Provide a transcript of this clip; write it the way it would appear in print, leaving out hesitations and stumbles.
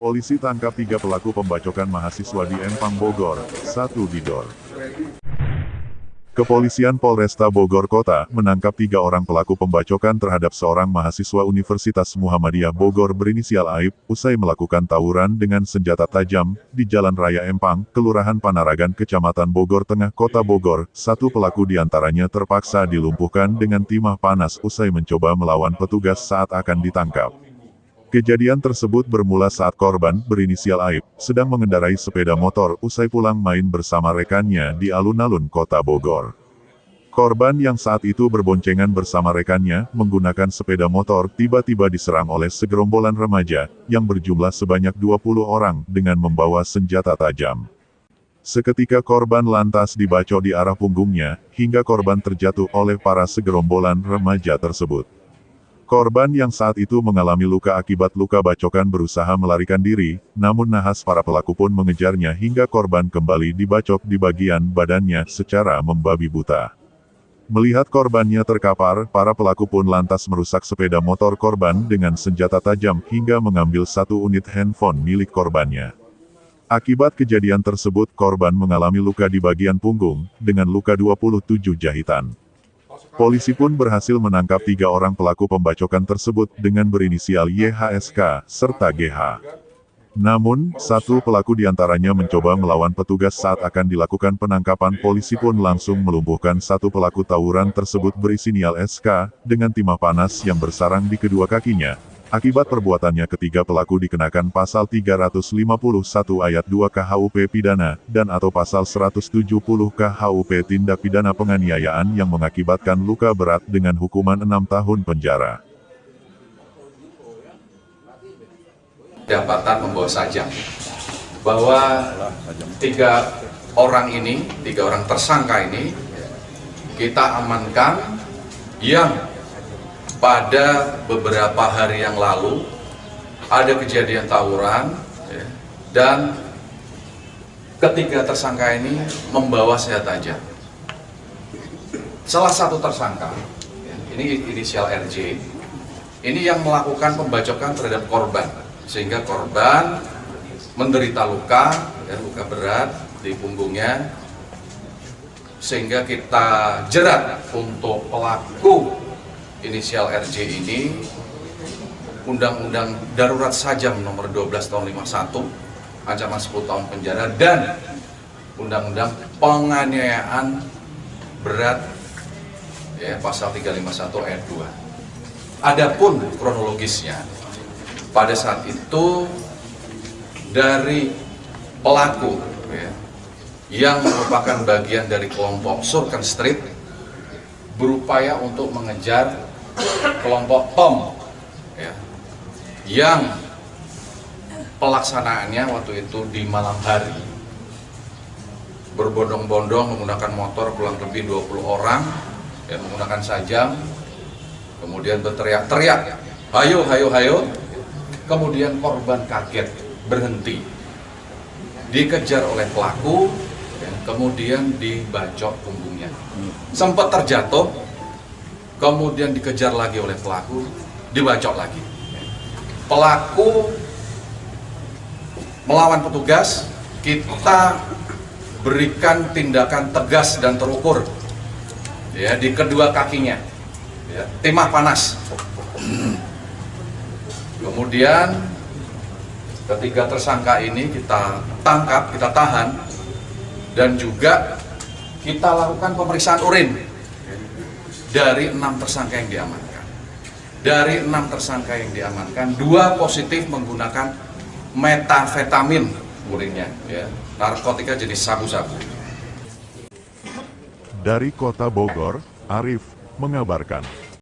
Polisi tangkap 3 pelaku pembacokan mahasiswa di Empang, Bogor, 1 di Dor. Kepolisian Polresta Bogor Kota menangkap 3 orang pelaku pembacokan terhadap seorang mahasiswa Universitas Muhammadiyah Bogor berinisial Aib, usai melakukan tawuran dengan senjata tajam di Jalan Raya Empang, Kelurahan Panaragan, Kecamatan Bogor Tengah, Kota Bogor. 1 pelaku diantaranya terpaksa dilumpuhkan dengan timah panas usai mencoba melawan petugas saat akan ditangkap. Kejadian tersebut bermula saat korban, berinisial Aib, sedang mengendarai sepeda motor usai pulang main bersama rekannya di alun-alun Kota Bogor. Korban yang saat itu berboncengan bersama rekannya, menggunakan sepeda motor, tiba-tiba diserang oleh segerombolan remaja, yang berjumlah sebanyak 20 orang, dengan membawa senjata tajam. Seketika korban lantas dibacok di arah punggungnya, hingga korban terjatuh oleh para segerombolan remaja tersebut. Korban yang saat itu mengalami luka akibat luka bacokan berusaha melarikan diri, namun nahas para pelaku pun mengejarnya hingga korban kembali dibacok di bagian badannya secara membabi buta. Melihat korbannya terkapar, para pelaku pun lantas merusak sepeda motor korban dengan senjata tajam hingga mengambil 1 unit handphone milik korbannya. Akibat kejadian tersebut, korban mengalami luka di bagian punggung, dengan luka 27 jahitan. Polisi pun berhasil menangkap 3 orang pelaku pembacokan tersebut dengan berinisial YHSK, serta GH. Namun, 1 pelaku diantaranya mencoba melawan petugas saat akan dilakukan penangkapan. Polisi pun langsung melumpuhkan 1 pelaku tawuran tersebut berinisial SK, dengan timah panas yang bersarang di kedua kakinya. Akibat perbuatannya ketiga pelaku dikenakan pasal 351 ayat 2 KHUP pidana, dan atau pasal 170 KHUP tindak pidana penganiayaan yang mengakibatkan luka berat dengan hukuman 6 tahun penjara. Dapatan membawa sajam bahwa 3 orang ini, 3 orang tersangka ini kita amankan yang pada beberapa hari yang lalu ada kejadian tawuran dan ketiga tersangka ini membawa senjata tajam. Salah satu tersangka, ini inisial RJ, ini yang melakukan pembacokan terhadap korban, sehingga korban menderita luka, luka berat di punggungnya, sehingga kita jerat untuk pelaku inisial RJ ini Undang-Undang Darurat Sajam nomor 12 tahun 51, ancaman 10 tahun penjara, dan Undang-Undang Penganiayaan Berat pasal 351 ayat 2. Adapun kronologisnya, pada saat itu dari pelaku yang merupakan bagian dari kelompok Surken Street berupaya untuk mengejar kelompok POM yang pelaksanaannya waktu itu di malam hari, berbondong-bondong menggunakan motor kurang lebih 20 orang, menggunakan sajam, kemudian berteriak-teriak, hayo, hayo, hayo. Kemudian korban kaget, berhenti, dikejar oleh pelaku, kemudian dibacok punggungnya, sempat terjatuh, kemudian dikejar lagi oleh pelaku, dibacok lagi. Pelaku melawan petugas, kita berikan tindakan tegas dan terukur di kedua kakinya, timah panas. Kemudian ketiga tersangka ini kita tangkap, kita tahan, dan juga kita lakukan pemeriksaan urin dari 6 tersangka yang diamankan. Dari 6 tersangka yang diamankan, 2 positif menggunakan metafetamin urinnya, narkotika jenis sabu-sabu. Dari Kota Bogor, Arif mengabarkan.